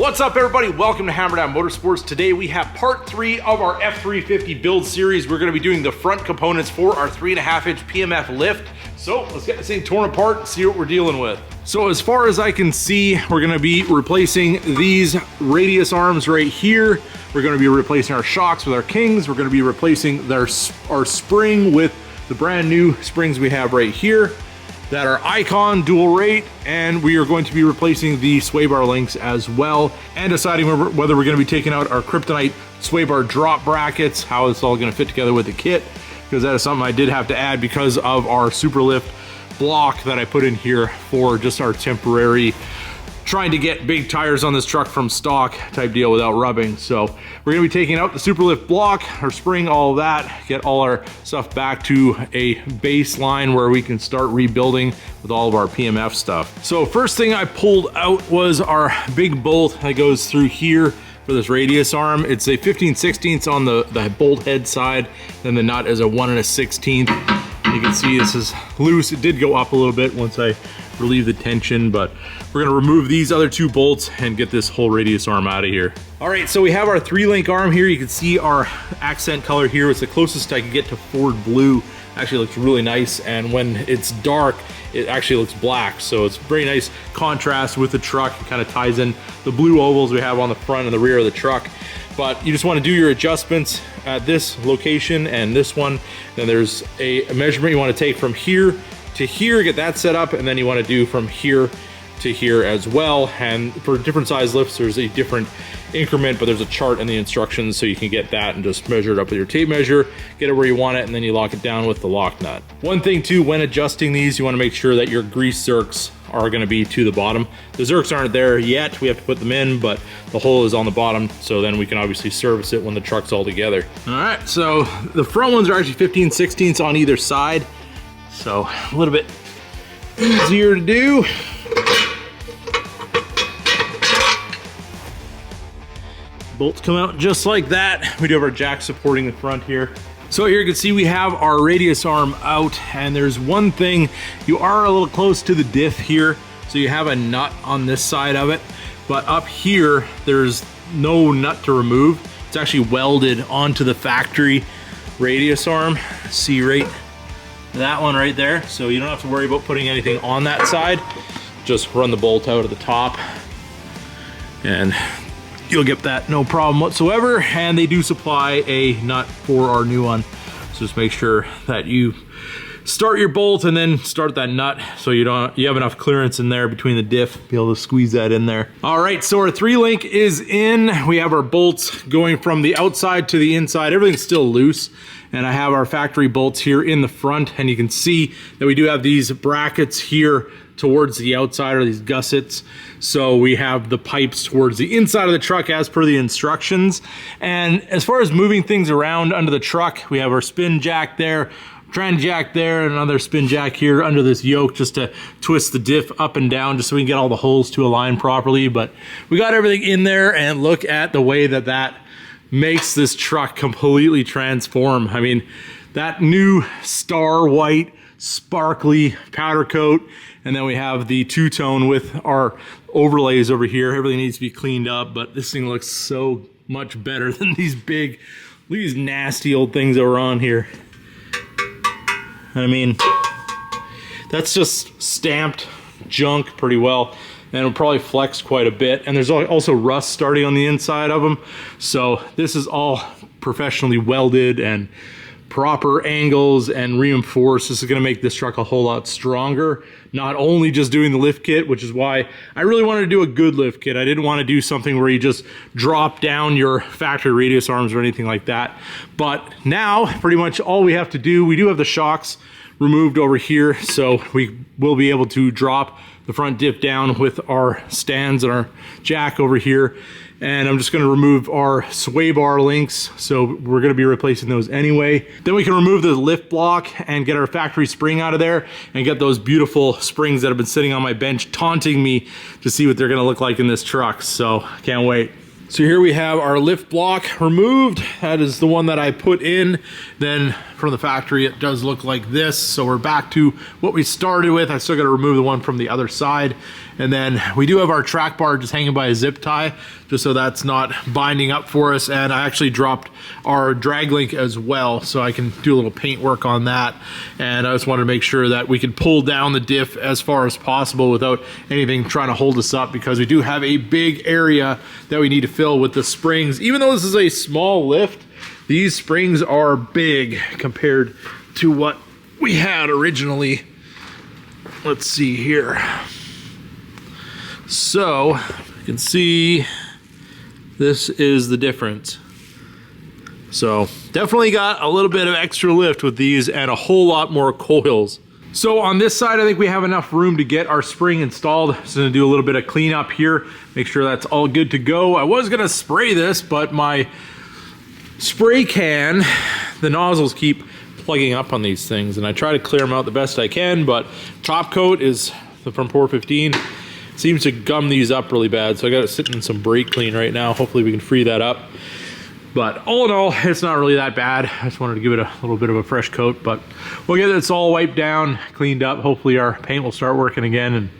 What's up, everybody? Welcome to Hammerdown Motorsports. Today we have part 3 of our F350 build series. We're going to be doing the front components for our 3.5-inch PMF Lift. So let's get this thing torn apart and see what we're dealing with. So as far as I can see, we're going to be replacing these radius arms right here. We're going to be replacing our shocks with our Kings. We're going to be replacing our spring with the brand new springs we have right here that are Icon dual rate, and we are going to be replacing the sway bar links as well, and deciding whether we're going to be taking out our Kryptonite sway bar drop brackets, how it's all going to fit together with the kit, because that is something I did have to add because of our super lift block that I put in here for just our temporary trying to get big tires on this truck from stock type deal without rubbing. So we're going to be taking out the super lift block, our spring, all of that, get all our stuff back to a baseline where we can start rebuilding with all of our PMF stuff. So first thing I pulled out was our big bolt that goes through here for this radius arm. It's a 15/16 on the bolt head side, then the nut is a 1 1/16. You can see this is loose. It did go up a little bit once I relieve the tension, but we're gonna remove these other 2 bolts and get this whole radius arm out of here. All right, so we have our 3-link arm here. You can see our accent color here. It's the closest I could get to Ford blue. Actually looks really nice, and when it's dark, it actually looks black. So it's very nice contrast with the truck. It kind of ties in the blue ovals we have on the front and the rear of the truck. But you just want to do your adjustments at this location and this one. Then there's a measurement you want to take from here to here, get that set up, and then you want to do from here to here as well. And for different size lifts, there's a different increment, but there's a chart in the instructions so you can get that and just measure it up with your tape measure, get it where you want it, and then you lock it down with the lock nut. One thing too, when adjusting these, you want to make sure that your grease zerks are going to be to the bottom. The zerks aren't there yet, we have to put them in, but the hole is on the bottom, so then we can obviously service it when the truck's all together. All right, so the front ones are actually 15/16 on either side, so a little bit easier to do. Bolts come out just like that. We do have our jack supporting the front here. So here you can see we have our radius arm out, and there's one thing, you are a little close to the diff here, so you have a nut on this side of it, but up here there's no nut to remove. It's actually welded onto the factory radius arm. See right that one right there, so you don't have to worry about putting anything on that side. Just run the bolt out of the top and you'll get that no problem whatsoever. And they do supply a nut for our new one, so just make sure that you start your bolt and then start that nut so you have enough clearance in there between the diff, be able to squeeze that in there. All right, so our 3-link is in. We have our bolts going from the outside to the inside. Everything's still loose, and I have our factory bolts here in the front, and you can see that we do have these brackets here towards the outside, or these gussets. So we have the pipes towards the inside of the truck as per the instructions. And as far as moving things around under the truck, we have our spin jack there, trans jack there, and another spin jack here under this yoke just to twist the diff up and down just so we can get all the holes to align properly. But we got everything in there, and look at the way that that makes this truck completely transform. I mean, that new star white sparkly powder coat, and then we have the two-tone with our overlays over here. Everything needs to be cleaned up, but this thing looks so much better than these big, look at these nasty old things that were on here. I mean, that's just stamped junk pretty well, and it'll probably flex quite a bit. And there's also rust starting on the inside of them. So this is all professionally welded and proper angles and reinforced. This is going to make this truck a whole lot stronger. Not only just doing the lift kit, which is why I really wanted to do a good lift kit. I didn't want to do something where you just drop down your factory radius arms or anything like that. But now pretty much all we have to do, we do have the shocks removed over here, so we will be able to drop the front diff down with our stands and our jack over here. And I'm just going to remove our sway bar links, so we're going to be replacing those anyway. Then we can remove the lift block and get our factory spring out of there and get those beautiful springs that have been sitting on my bench taunting me to see what they're going to look like in this truck. So can't wait. So here we have our lift block removed. That is the one that I put in. Then from the factory, it does look like this. So we're back to what we started with. I still got to remove the one from the other side. And then we do have our track bar just hanging by a zip tie, just so that's not binding up for us. And I actually dropped our drag link as well, so I can do a little paint work on that. And I just wanted to make sure that we could pull down the diff as far as possible without anything trying to hold us up, because we do have a big area that we need to fill with the springs. Even though this is a small lift, these springs are big compared to what we had originally. Let's see here. So you can see this is the difference. So definitely got a little bit of extra lift with these and a whole lot more coils. So on this side, I think we have enough room to get our spring installed. Just gonna do a little bit of cleanup here, make sure that's all good to go. I was gonna spray this, but my spray can, the nozzles keep plugging up on these things, and I try to clear them out the best I can, but top coat is from Ford 15. Seems to gum these up really bad, so I got it sitting in some brake clean right now. Hopefully we can free that up. But all in all, it's not really that bad. I just wanted to give it a little bit of a fresh coat, but we'll get this all wiped down, cleaned up. Hopefully our paint will start working again, and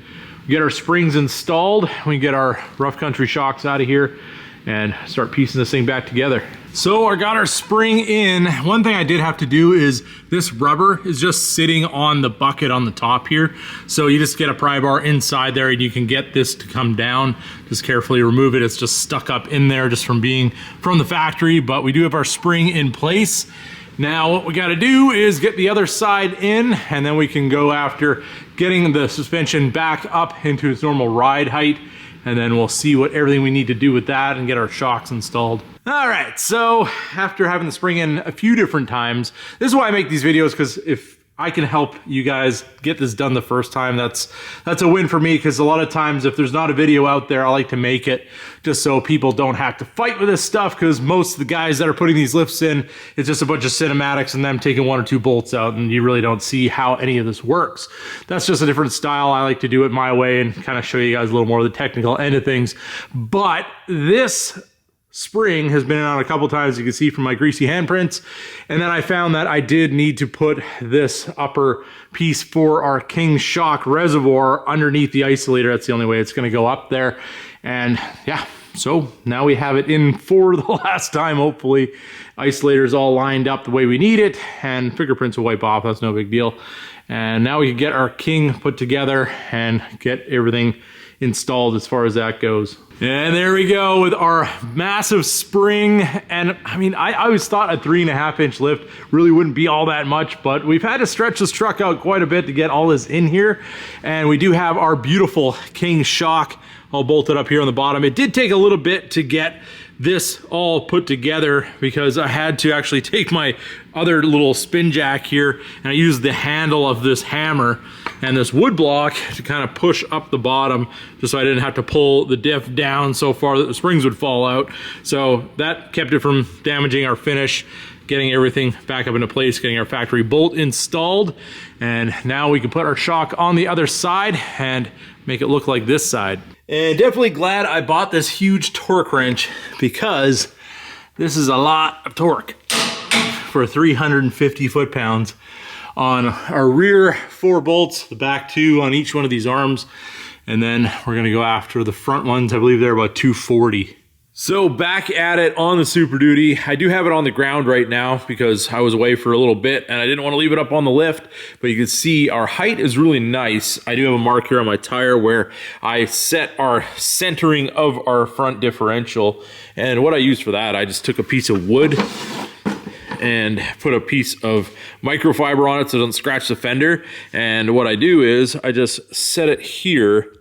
we get our springs installed. We can get our rough country shocks out of here and start piecing this thing back together. So I got our spring in. One thing I did have to do is this rubber is just sitting on the bucket on the top here. So you just get a pry bar inside there and you can get this to come down. Just carefully remove it. It's just stuck up in there just from being from the factory, but we do have our spring in place. Now what we got to do is get the other side in, and then we can go after getting the suspension back up into its normal ride height. And then we'll see what everything we need to do with that and get our shocks installed. All right, so after having the spring in a few different times, this is why I make these videos, because if I can help you guys get this done the first time, that's a win for me, because a lot of times if there's not a video out there, I like to make it just so people don't have to fight with this stuff, because most of the guys that are putting these lifts in, it's just a bunch of cinematics and them taking 1 or 2 bolts out, and you really don't see how any of this works. That's just a different style. I like to do it my way and kind of show you guys a little more of the technical end of things. But this spring has been on a couple times, you can see from my greasy handprints, and then I found that I did need to put this upper piece for our King shock reservoir underneath the isolator. That's the only way it's going to go up there. And yeah, so now we have it in for the last time. Hopefully isolator's all lined up the way we need it, and fingerprints will wipe off. That's no big deal. And now we can get our King put together and get everything installed as far as that goes. And there we go with our massive spring. And I mean, I always thought a 3.5-inch lift really wouldn't be all that much, but we've had to stretch this truck out quite a bit to get all this in here. And we do have our beautiful King shock all bolted up here on the bottom. It did take a little bit to get this all put together, because I had to actually take my other little spin jack here and I used the handle of this hammer and this wood block to kind of push up the bottom, just so I didn't have to pull the diff down so far that the springs would fall out. So that kept it from damaging our finish, getting everything back up into place, getting our factory bolt installed. And now we can put our shock on the other side and make it look like this side. And definitely glad I bought this huge torque wrench, because this is a lot of torque for 350 foot-pounds on our rear 4 bolts, the back 2 on each one of these arms, and then we're gonna go after the front ones. I believe they're about 240. So back at it on the Super Duty. I do have it on the ground right now because I was away for a little bit and I didn't want to leave it up on the lift, but you can see our height is really nice. I do have a mark here on my tire where I set our centering of our front differential, and what I used for that, I just took a piece of wood and put a piece of microfiber on it so it doesn't scratch the fender. And what I do is I just set it here,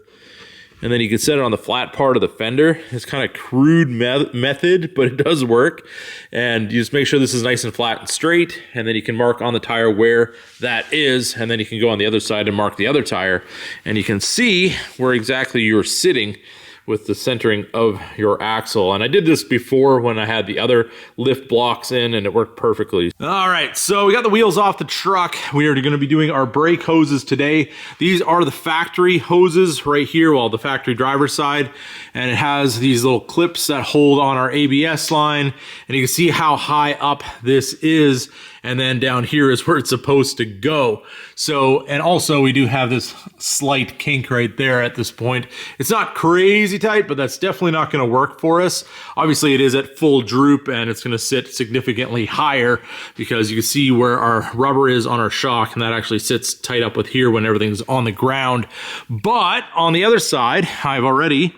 and then you can set it on the flat part of the fender. It's kind of crude method, but it does work. And you just make sure this is nice and flat and straight, and then you can mark on the tire where that is, and then you can go on the other side and mark the other tire, and you can see where exactly you're sitting with the centering of your axle. And I did this before when I had the other lift blocks in, and it worked perfectly. All right, so we got the wheels off the truck. We are gonna be doing our brake hoses today. These are the factory hoses right here, well, the factory driver's side, and it has these little clips that hold on our ABS line, and you can see how high up this is. and then down here is where it's supposed to go. So, and also we do have this slight kink right there at this point. It's not crazy tight, but that's definitely not going to work for us. Obviously it is at full droop and it's going to sit significantly higher because you can see where our rubber is on our shock, and that actually sits tight up with here when everything's on the ground. But on the other side, I've already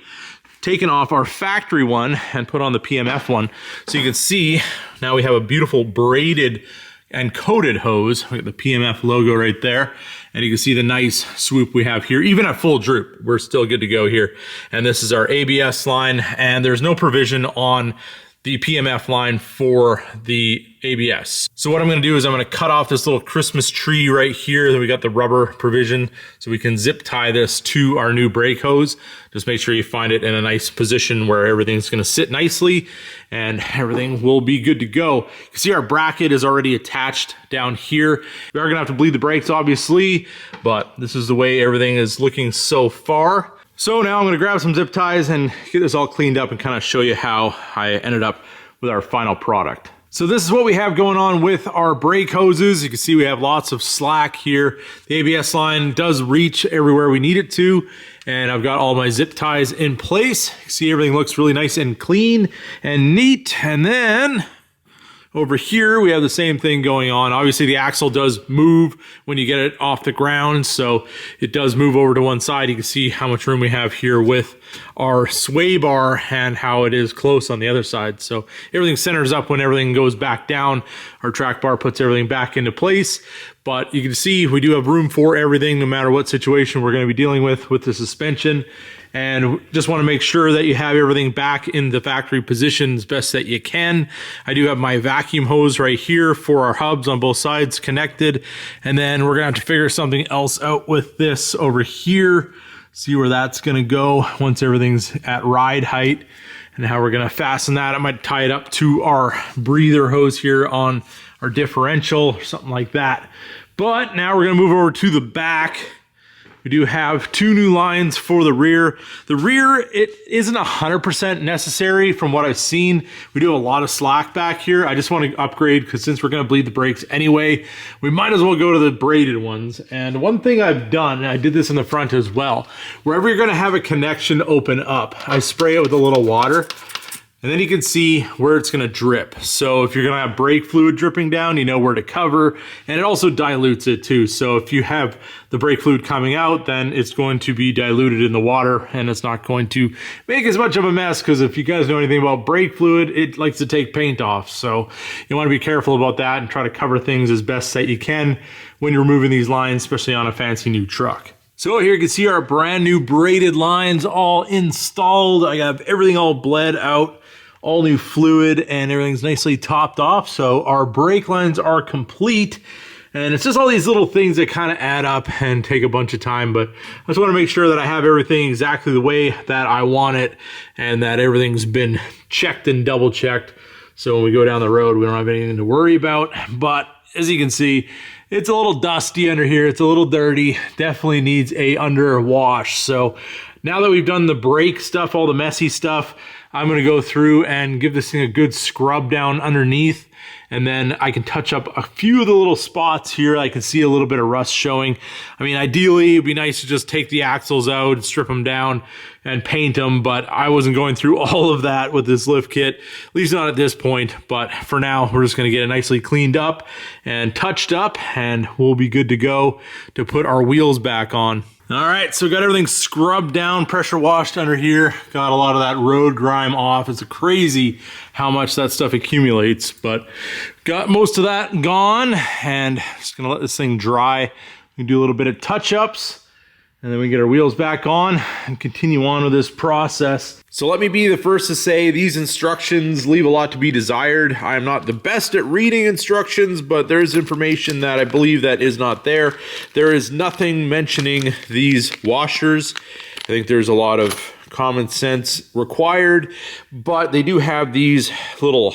taken off our factory one and put on the PMF one. So you can see now we have a beautiful braided and coated hose. We got the PMF logo right there. And you can see the nice swoop we have here. Even at full droop, we're still good to go here. And this is our ABS line, and there's no provision on the PMF line for the ABS. So what I'm gonna do is I'm gonna cut off this little Christmas tree right here that we got the rubber provision, so we can zip tie this to our new brake hose. Just make sure you find it in a nice position where everything's gonna sit nicely and everything will be good to go. You can see our bracket is already attached down here. We are gonna have to bleed the brakes obviously, but this is the way everything is looking so far. So now I'm gonna grab some zip ties and get this all cleaned up and kind of show you how I ended up with our final product. So this is what we have going on with our brake hoses. You can see we have lots of slack here. The ABS line does reach everywhere we need it to, and I've got all my zip ties in place. You can see everything looks really nice and clean and neat. And then over here, we have the same thing going on. Obviously, the axle does move when you get it off the ground, so it does move over to one side. You can see how much room we have here with our sway bar and how it is close on the other side. So everything centers up when everything goes back down. Our track bar puts everything back into place, but you can see we do have room for everything no matter what situation we're going to be dealing with the suspension. And just want to make sure that you have everything back in the factory position as best that you can. I do have my vacuum hose right here for our hubs on both sides connected. And then we're gonna have to figure something else out with this over here. See where that's gonna go once everything's at ride height and how we're gonna fasten that. I might tie it up to our breather hose here on our differential or something like that. But now we're gonna move over to the back. We do have two new lines for the rear. The rear, it isn't 100% necessary from what I've seen. We do have a lot of slack back here. I just want to upgrade because since we're going to bleed the brakes anyway, we might as well go to the braided ones. And one thing I've done, and I did this in the front as well, wherever you're going to have a connection open up, I spray it with a little water. And then you can see where it's gonna drip. So if you're gonna have brake fluid dripping down, you know where to cover, and it also dilutes it too. So if you have the brake fluid coming out, then it's going to be diluted in the water and it's not going to make as much of a mess, because if you guys know anything about brake fluid, it likes to take paint off. So you wanna be careful about that and try to cover things as best that you can when you're removing these lines, especially on a fancy new truck. So here you can see our brand new braided lines all installed. I have everything all bled out, all new fluid, and everything's nicely topped off. So our brake lines are complete, and it's just all these little things that kind of add up and take a bunch of time. But I just want to make sure that I have everything exactly the way that I want it and that everything's been checked and double checked. So when we go down the road, we don't have anything to worry about. But as you can see, it's a little dusty under here. It's a little dirty. Definitely needs a under wash. So now that we've done the brake stuff, all the messy stuff, I'm gonna go through and give this thing a good scrub down underneath, and then I can touch up a few of the little spots here. I can see a little bit of rust showing. I mean, ideally, it'd be nice to just take the axles out and strip them down and paint them, but I wasn't going through all of that with this lift kit, at least not at this point. But for now, we're just gonna get it nicely cleaned up and touched up, and we'll be good to go to put our wheels back on. All right, so got everything scrubbed down, pressure washed under here. Got a lot of that road grime off. It's crazy how much that stuff accumulates, but got most of that gone, and just gonna let this thing dry. We can do a little bit of touch-ups, and then we get our wheels back on and continue on with this process. So let me be the first to say these instructions leave a lot to be desired. I am not the best at reading instructions, but there's information that I believe that is not there. There is nothing mentioning these washers. I think there's a lot of common sense required, but they do have these little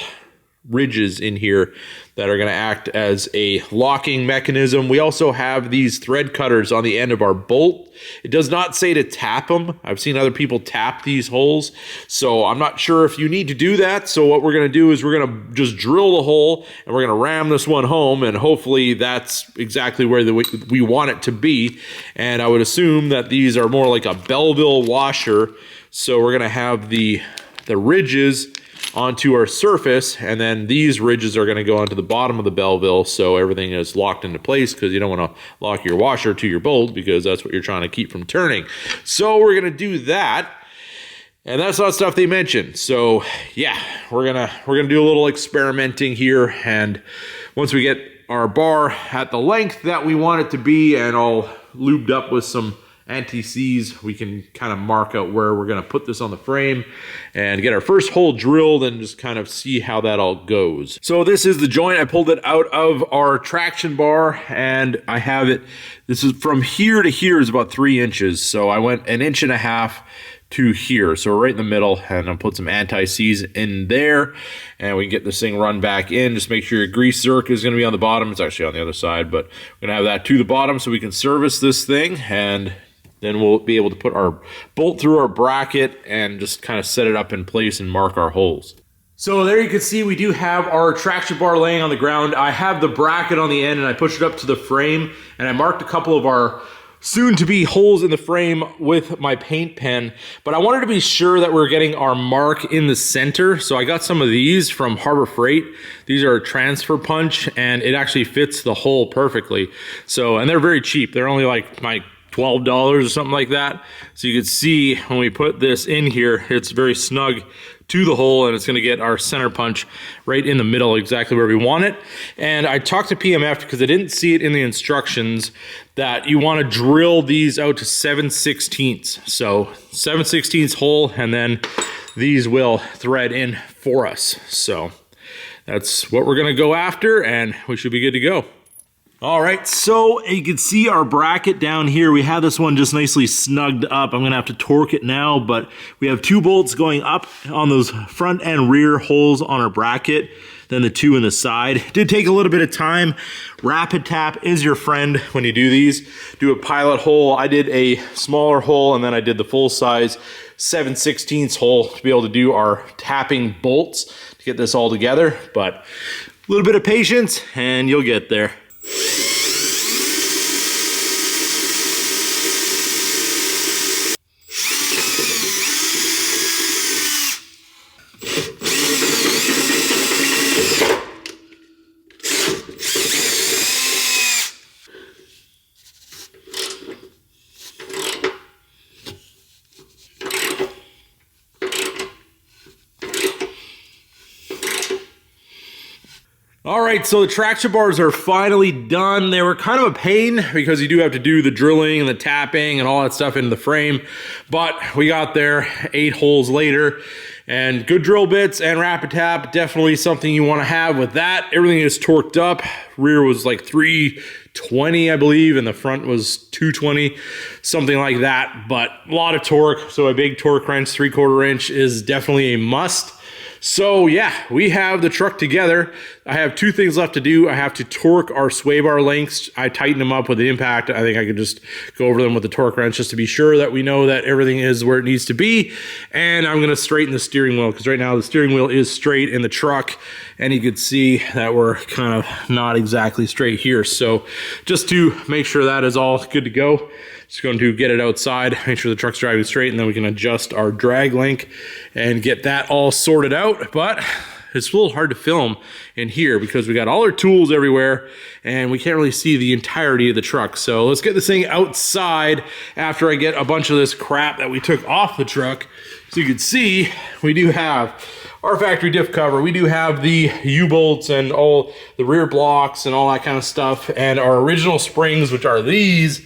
ridges in here that are going to act as a locking mechanism. We also have these thread cutters on the end of our bolt. It does not say to tap them. I've seen other people tap these holes, so I'm not sure if you need to do that. So what we're going to do is we're going to just drill the hole and we're going to ram this one home, and hopefully that's exactly where we want it to be. And I would assume that these are more like a Belleville washer, so we're going to have the ridges onto our surface, and then these ridges are going to go onto the bottom of the Belleville, so everything is locked into place, because you don't want to lock your washer to your bolt because that's what you're trying to keep from turning. So we're going to do that, and that's not stuff they mentioned. So yeah, we're gonna do a little experimenting here, and once we get our bar at the length that we want it to be and all lubed up with some anti-seize, we can kind of mark out where we're going to put this on the frame and get our first hole drilled and just kind of see how that all goes. So this is the joint. I pulled it out of our traction bar, and I have it, this is from here to here is about 3 inches. So I went 1.5 inches to here, so we're right in the middle, and I'll put some anti-seize in there, and we can get this thing run back in. Just make sure your grease zerk is going to be on the bottom. It's actually on the other side, but we're going to have that to the bottom so we can service this thing, and then we'll be able to put our bolt through our bracket and just kind of set it up in place and mark our holes. So there you can see we do have our traction bar laying on the ground. I have the bracket on the end, and I pushed it up to the frame, and I marked a couple of our soon-to-be holes in the frame with my paint pen, but I wanted to be sure that we're getting our mark in the center. So I got some of these from Harbor Freight. These are a transfer punch, and it actually fits the hole perfectly. So, and they're very cheap. They're only like $12 or something like that. So you can see when we put this in here, it's very snug to the hole, and it's going to get our center punch right in the middle, exactly where we want it. And I talked to PMF because I didn't see it in the instructions that you want to drill these out to 7/16. So 7/16 hole, and then these will thread in for us. So that's what we're going to go after, and we should be good to go. All right, so you can see our bracket down here. We have this one just nicely snugged up. I'm gonna have to torque it now, but we have 2 bolts going up on those front and rear holes on our bracket, then the 2 in the side. It did take a little bit of time. Rapid tap is your friend when you do these. Do a pilot hole. I did a smaller hole, and then I did the full size 7/16 hole to be able to do our tapping bolts to get this all together. But a little bit of patience and you'll get there. All right, so the traction bars are finally done. They were kind of a pain because you do have to do the drilling and the tapping and all that stuff into the frame, but we got there 8 holes later, and good drill bits and rapid tap, definitely something you want to have with that. Everything is torqued up. Rear was like 320, I believe, and the front was 220, something like that, but a lot of torque, so a big torque wrench, 3/4 inch is definitely a must. So yeah, we have the truck together. I have 2 things left to do. I have to torque our sway bar lengths. I tighten them up with the impact. I think I could just go over them with the torque wrench just to be sure that we know that everything is where it needs to be. And I'm gonna straighten the steering wheel, because right now the steering wheel is straight in the truck, and you can see that we're kind of not exactly straight here. So just to make sure that is all good to go, just going to get it outside, make sure the truck's driving straight, and then we can adjust our drag link and get that all sorted out. But it's a little hard to film in here because we got all our tools everywhere and we can't really see the entirety of the truck. So let's get this thing outside after I get a bunch of this crap that we took off the truck. So you can see we do have our factory diff cover. We do have the U-bolts and all the rear blocks and all that kind of stuff, and our original springs, which are these.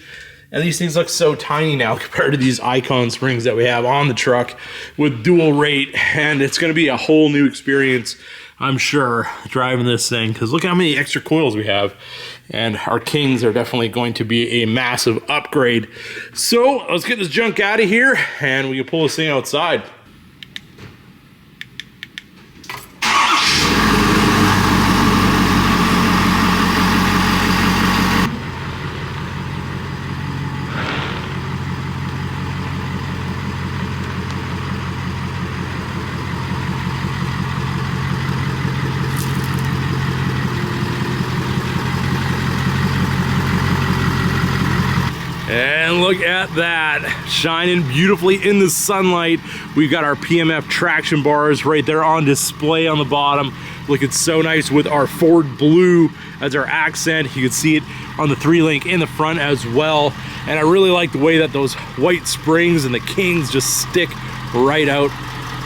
And these things look so tiny now compared to these Icon springs that we have on the truck with dual rate. And it's going to be a whole new experience, I'm sure, driving this thing, because look how many extra coils we have. And our Kings are definitely going to be a massive upgrade. So let's get this junk out of here and we can pull this thing outside. Look at that, shining beautifully in the sunlight. We've got our PMF traction bars right there on display on the bottom, looking so nice with our Ford blue as our accent. You can see it on the 3-link in the front as well. And I really like the way that those white springs and the Kings just stick right out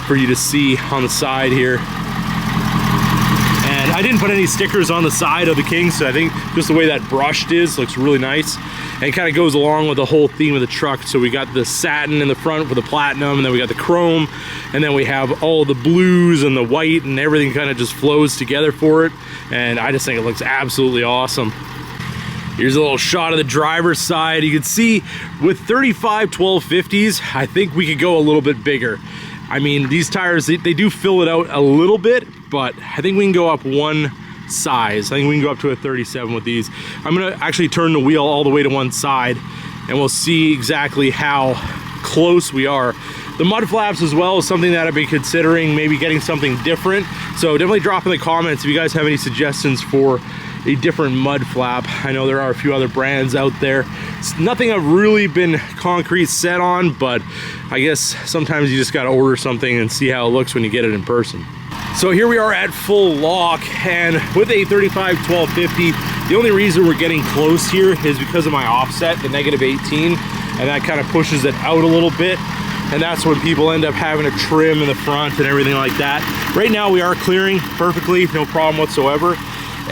for you to see on the side here. And I didn't put any stickers on the side of the King, so I think just the way that brushed is looks really nice. And it kind of goes along with the whole theme of the truck. So we got the satin in the front for the platinum, and then we got the chrome, and then we have all the blues and the white, and everything kind of just flows together for it. And I just think it looks absolutely awesome. Here's a little shot of the driver's side. You can see with 35 1250s, I think we could go a little bit bigger. I mean, these tires, they do fill it out a little bit, but I think we can go up one size. I think we can go up to a 37 with these. I'm gonna actually turn the wheel all the way to one side, and we'll see exactly how close we are. The mud flaps as well is something that I've been considering, maybe getting something different. So definitely drop in the comments if you guys have any suggestions for a different mud flap. I know there are a few other brands out there. It's nothing I've really been concrete set on, but I guess sometimes you just gotta order something and see how it looks when you get it in person. So here we are at full lock, and with a 35 1250, the only reason we're getting close here is because of my offset, the -18, and that kind of pushes it out a little bit. And that's when people end up having to trim in the front and everything like that. Right now we are clearing perfectly, no problem whatsoever.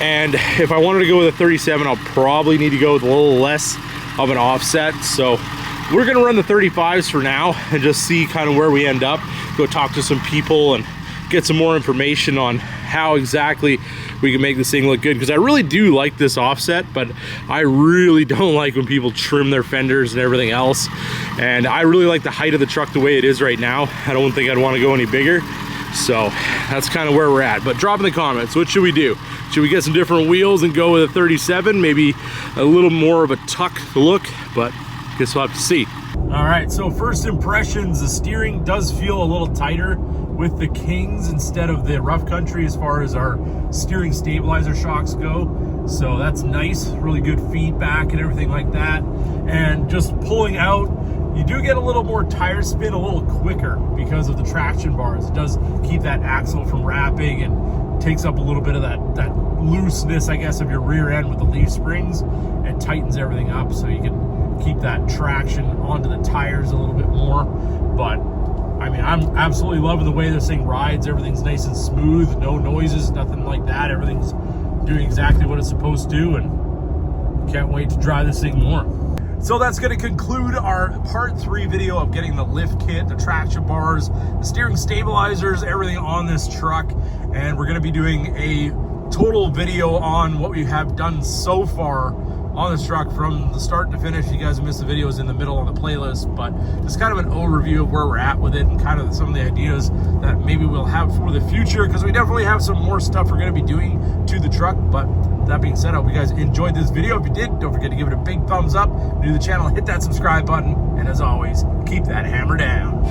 And if I wanted to go with a 37, I'll probably need to go with a little less of an offset. So we're gonna run the 35s for now and just see kind of where we end up. Go talk to some people and get some more information on how exactly we can make this thing look good, because I really do like this offset, but I really don't like when people trim their fenders and everything else. And I really like the height of the truck the way it is right now. I don't think I'd want to go any bigger. So that's kind of where we're at. But drop in the comments, what should we do? Should we get some different wheels and go with a 37? Maybe a little more of a tuck look, but guess we'll have to see. All right, so first impressions, the steering does feel a little tighter with the Kings instead of the Rough Country as far as our steering stabilizer shocks go. So that's nice, really good feedback and everything like that. And just pulling out, you do get a little more tire spin a little quicker because of the traction bars. It does keep that axle from wrapping and takes up a little bit of that looseness, I guess, of your rear end with the leaf springs, and tightens everything up so you can keep that traction onto the tires a little bit more. But I mean, I'm absolutely loving the way this thing rides. Everything's nice and smooth, no noises, nothing like that. Everything's doing exactly what it's supposed to, and can't wait to drive this thing more. So that's going to conclude our part 3 video of getting the lift kit, the traction bars, the steering stabilizers, everything on this truck. And we're going to be doing a total video on what we have done so far on this truck from the start to finish. You guys missed the videos in the middle on the playlist, but just kind of an overview of where we're at with it and kind of some of the ideas that maybe we'll have for the future, because we definitely have some more stuff we're going to be doing to the truck. But that being said, I hope you guys enjoyed this video. If you did, don't forget to give it a big thumbs up, new to the channel, hit that subscribe button, and as always, keep that hammer down.